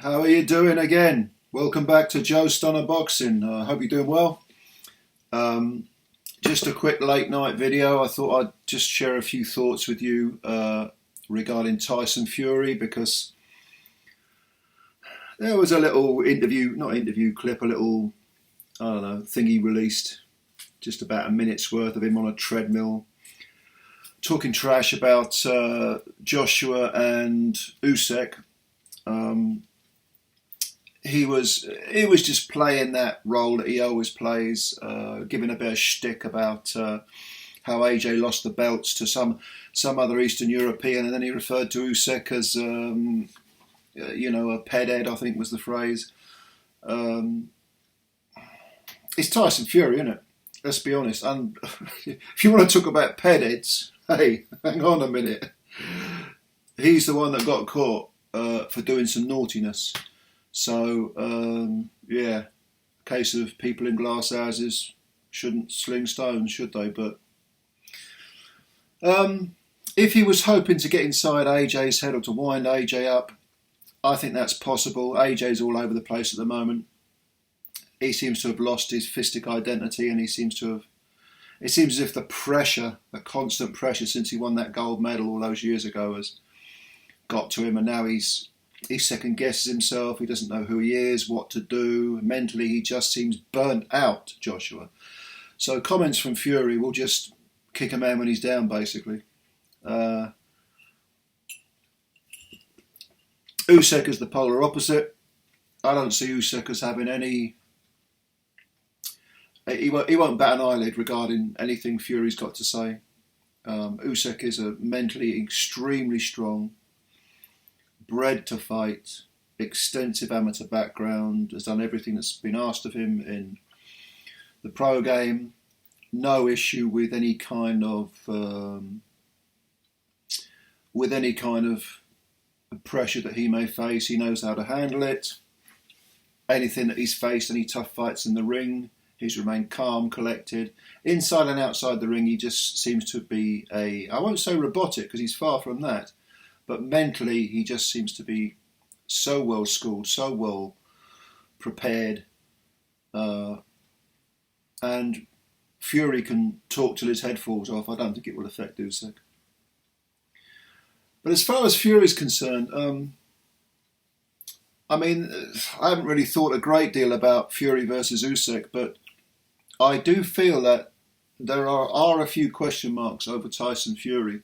How are you doing again? Welcome back to Joe Stunner Boxing. I hope you're doing well. Just a quick late night video. I thought I'd just share a few thoughts with you regarding Tyson Fury, because there was a little clip, a little, I don't know, thing he released, just about a minute's worth of him on a treadmill talking trash about Joshua and Usyk. He was just playing that role that he always plays, giving a bit of shtick about how AJ lost the belts to some other Eastern European, and then he referred to Usyk as a PED head, I think was the phrase. It's Tyson Fury, isn't it? Let's be honest. And if you want to talk about PED heads, hey, hang on a minute. He's the one that got caught for doing some naughtiness. So, yeah, case of people in glass houses shouldn't sling stones, should they? But if he was hoping to get inside AJ's head or to wind AJ up, I think that's possible. AJ's all over the place at the moment. He seems to have lost his fistic identity, and it seems as if the constant pressure since he won that gold medal all those years ago has got to him, and now he second guesses himself. He doesn't know who he is, what to do. Mentally, he just seems burnt out, Joshua. So comments from Fury will just kick a man when he's down, basically. Usyk is the polar opposite. I don't see Usyk as having any... He won't bat an eyelid regarding anything Fury's got to say. Usyk is a mentally extremely strong, bred to fight, extensive amateur background, has done everything that's been asked of him in the pro game. No issue with any kind of pressure that he may face. He knows how to handle it. Anything that he's faced, any tough fights in the ring, he's remained calm, collected. Inside and outside the ring, he just seems to be I won't say robotic, because he's far from that, but mentally he just seems to be so well schooled, so well prepared. And Fury can talk till his head falls off. I don't think it will affect Usyk. But as far as Fury's concerned, I haven't really thought a great deal about Fury versus Usyk, but I do feel that there are a few question marks over Tyson Fury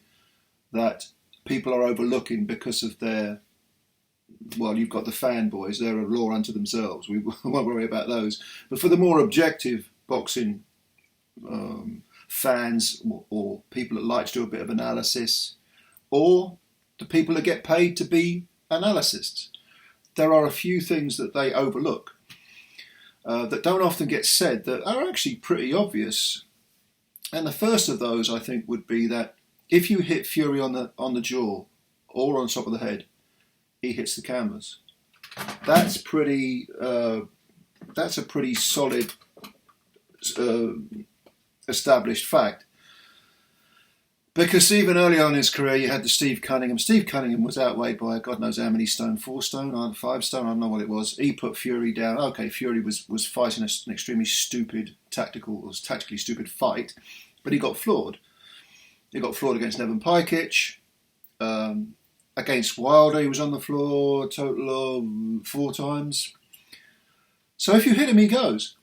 that people are overlooking because of their... Well, you've got the fanboys, they're a law unto themselves. We won't worry about those. But for the more objective boxing fans, or people that like to do a bit of analysis, or the people that get paid to be analysts, there are a few things that they overlook that don't often get said, that are actually pretty obvious. And the first of those, I think, would be that if you hit Fury on the jaw or on top of the head, he hits the canvas. That's a pretty solid established fact. Because even early on in his career, you had the Steve Cunningham. Steve Cunningham was outweighed by God knows how many stone, 4 stone, 5 stone, I don't know what it was. He put Fury down. Okay, Fury was fighting an extremely tactically stupid fight, but he got floored. He got floored against Nevin Pikic. Against Wilder, he was on the floor a total of 4 times. So if you hit him, he goes.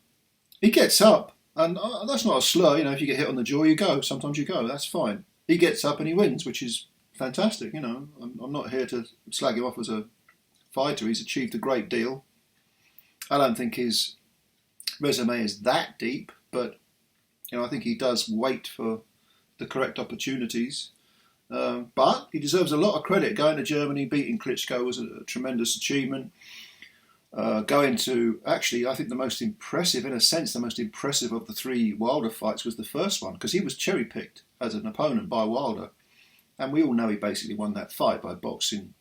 He gets up. And that's not a slur, if you get hit on the jaw, you go. Sometimes you go, that's fine. He gets up and he wins, which is fantastic. I'm not here to slag him off as a fighter. He's achieved a great deal. I don't think his resume is that deep, but I think he does wait for the correct opportunities. But he deserves a lot of credit. Going to Germany, beating Klitschko was a tremendous achievement. Going to, actually, I think the most impressive of the 3 Wilder fights was the first one, because he was cherry-picked as an opponent by Wilder. And we all know he basically won that fight by boxing.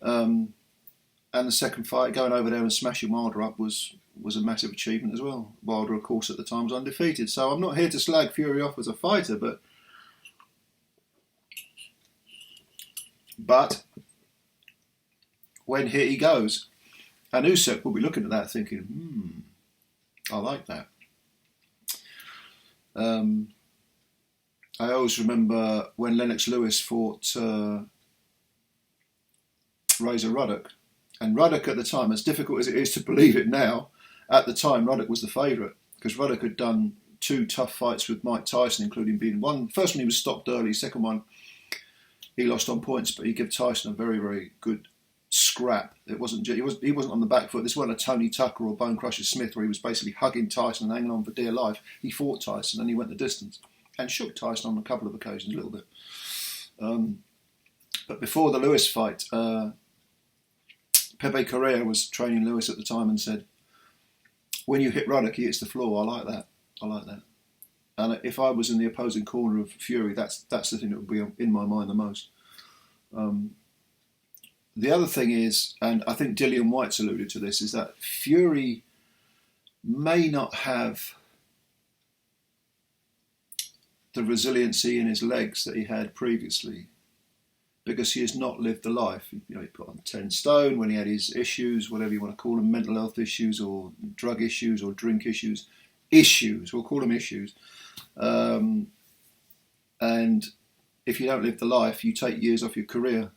And the second fight, going over there and smashing Wilder up, was a massive achievement as well. Wilder, of course, at the time was undefeated. So I'm not here to slag Fury off as a fighter, but when here he goes. And Usyk will be looking at that thinking, I like that. I always remember when Lennox Lewis fought Razor Ruddock. And Ruddock at the time, as difficult as it is to believe it now, at the time Ruddock was the favourite, because Ruddock had done 2 tough fights with Mike Tyson, including being first one he was stopped early, second one he lost on points, but he gave Tyson a very, very good scrap. It wasn't he wasn't on the back foot. This wasn't a Tony Tucker or Bone Crusher Smith where he was basically hugging Tyson and hanging on for dear life. He fought Tyson and he went the distance and shook Tyson on a couple of occasions a little bit. But before the Lewis fight, Pepe Correa was training Lewis at the time and said, when you hit Ruddock, he hits the floor. I like that. And if I was in the opposing corner of Fury, that's the thing that would be in my mind the most. The other thing is, and I think Dillian Whyte's alluded to this, is that Fury may not have the resiliency in his legs that he had previously, because he has not lived the life. He put on 10 stone when he had his issues, whatever you want to call them, mental health issues or drug issues or drink issues. We'll call them issues. And if you don't live the life, you take years off your career.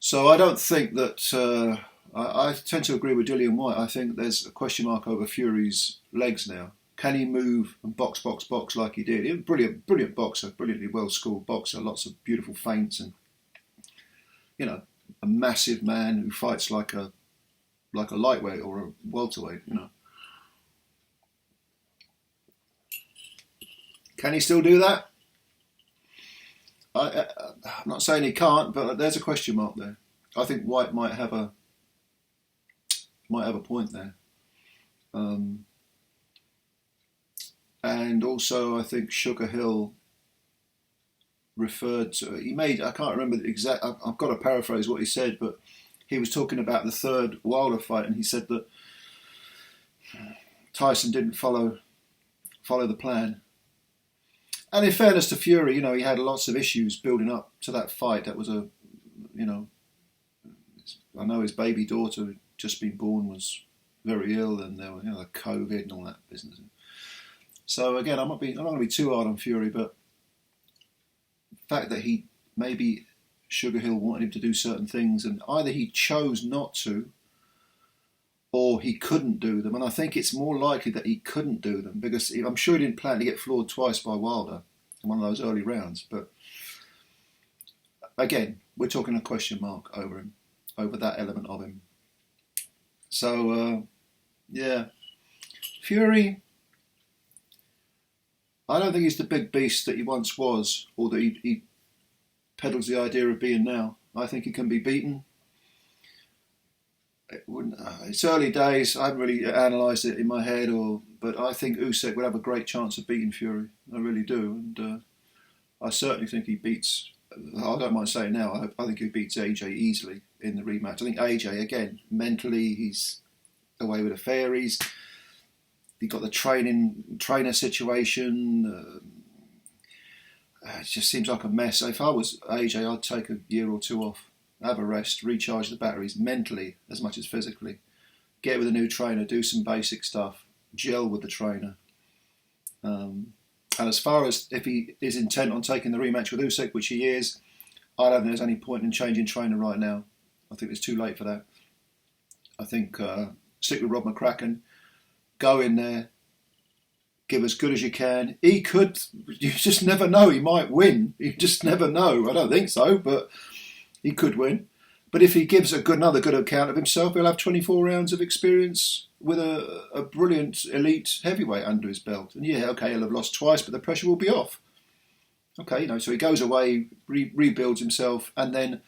So I don't think that... I tend to agree with Dillian Whyte. I think there's a question mark over Fury's legs now. Can he move and box like he did? He was a brilliant boxer, brilliantly well-schooled boxer, lots of beautiful feints and, a massive man who fights like a lightweight or a welterweight, Can he still do that? I'm not saying he can't, but there's a question mark there. I think Whyte might have a point there. And also, I think Sugar Hill referred to... I can't remember the exact... I've got to paraphrase what he said, but he was talking about the third Wilder fight, and he said that Tyson didn't follow the plan. And in fairness to Fury, he had lots of issues building up to that fight. That was I know his baby daughter who'd just been born was very ill, and there were COVID and all that business. So again, I'm not going to be too hard on Fury, but the fact that maybe Sugar Hill wanted him to do certain things, and either he chose not to, or he couldn't do them. And I think it's more likely that he couldn't do them, because I'm sure he didn't plan to get floored twice by Wilder in one of those early rounds. But again, we're talking a question mark over him, over that element of him. So, Fury, I don't think he's the big beast that he once was, or that he peddles the idea of being now. I think he can be beaten. It's early days. I haven't really analysed it in my head, but I think Usyk would have a great chance of beating Fury. I really do, and I certainly think he beats. I don't mind saying now. I think he beats AJ easily in the rematch. I think AJ, again, mentally he's away with the fairies. He got the trainer situation. It just seems like a mess. If I was AJ, I'd take a year or two off. Have a rest, recharge the batteries mentally as much as physically. Get with a new trainer, do some basic stuff, gel with the trainer. And as far as if he is intent on taking the rematch with Usyk, which he is, I don't think there's any point in changing trainer right now. I think it's too late for that. I think stick with Rob McCracken, go in there, give as good as you can. He could, you just never know, he might win. You just never know. I don't think so, but he could win. But if he gives another good account of himself, he'll have 24 rounds of experience with a brilliant elite heavyweight under his belt. And he'll have lost twice, but the pressure will be off. So he goes away, rebuilds himself, and then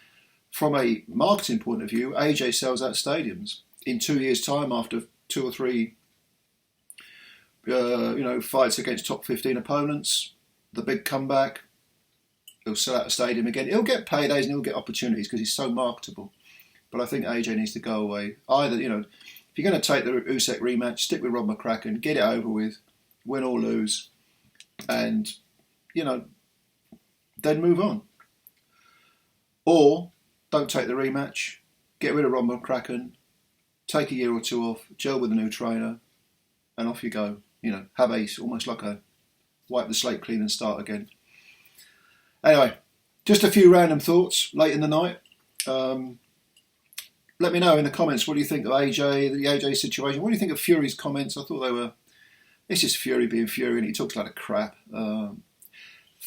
from a marketing point of view, AJ sells out stadiums. In 2 years' time, after 2 or 3 fights against top 15 opponents, the big comeback, he'll sell out a stadium again. He'll get paydays and he'll get opportunities because he's so marketable. But I think AJ needs to go away. Either, if you're going to take the Usyk rematch, stick with Rob McCracken, get it over with, win or lose, and, then move on. Or don't take the rematch, get rid of Ron McCracken, take a year or two off, gel with a new trainer, and off you go. You know, have ace, almost like a wipe the slate clean and start again. Anyway, just a few random thoughts late in the night. Let me know in the comments, what do you think of AJ, the AJ situation? What do you think of Fury's comments? I thought they were, it's just Fury being Fury, and he talks a lot of crap.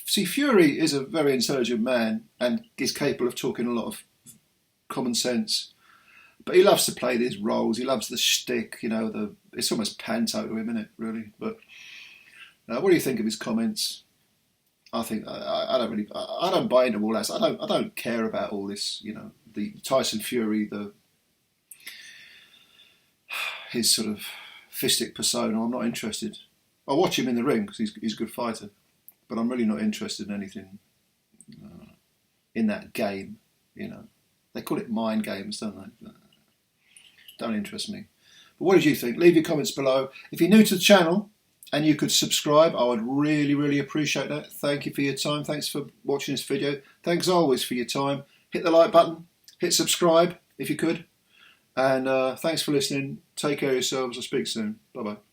See, Fury is a very intelligent man and is capable of talking a lot of common sense. But he loves to play these roles. He loves the shtick, you know, it's almost panto to him, isn't it, really? But what do you think of his comments? I think I don't buy into all that. I don't care about all this, you know, the Tyson Fury, his sort of fistic persona. I'm not interested. I'll watch him in the ring because he's a good fighter, but I'm really not interested in anything in that game. You know, they call it mind games, don't they? Don't interest me. But what did you think? Leave your comments below. If you're new to the channel and you could subscribe, I would really, really appreciate that. Thank you for your time. Thanks for watching this video. Thanks always for your time. Hit the like button. Hit subscribe if you could. And thanks for listening. Take care of yourselves. I'll speak soon. Bye-bye.